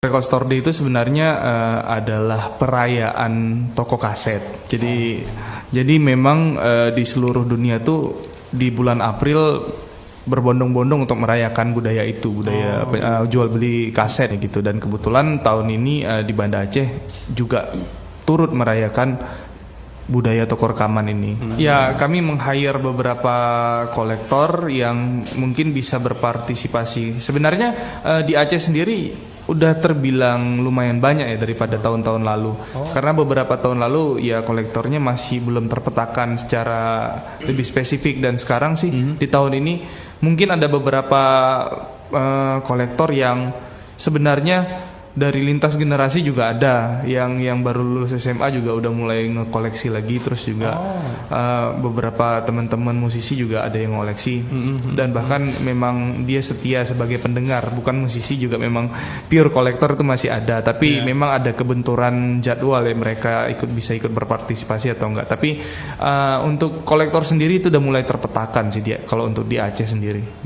Record Store Day itu sebenarnya adalah perayaan toko kaset. Jadi memang di seluruh dunia tuh di bulan April berbondong-bondong untuk merayakan budaya itu, budaya jual beli kaset gitu. Dan kebetulan tahun ini di Banda Aceh juga turut merayakan budaya toko rekaman ini. Ya, kami meng-hire beberapa kolektor yang mungkin bisa berpartisipasi. Sebenarnya di Aceh sendiri udah terbilang lumayan banyak ya daripada tahun-tahun lalu. Karena beberapa tahun lalu ya kolektornya masih belum terpetakan secara lebih spesifik, dan sekarang sih di tahun ini mungkin ada beberapa kolektor yang sebenarnya dari lintas generasi juga ada yang baru lulus SMA juga udah mulai ngekoleksi lagi, terus juga beberapa teman-teman musisi juga ada yang ngoleksi, dan bahkan memang dia setia sebagai pendengar, bukan musisi juga, memang pure kolektor itu masih ada, tapi memang ada kebenturan jadwal ya, mereka bisa ikut berpartisipasi atau enggak. Tapi untuk kolektor sendiri itu udah mulai terpetakan sih dia kalau untuk di Aceh sendiri.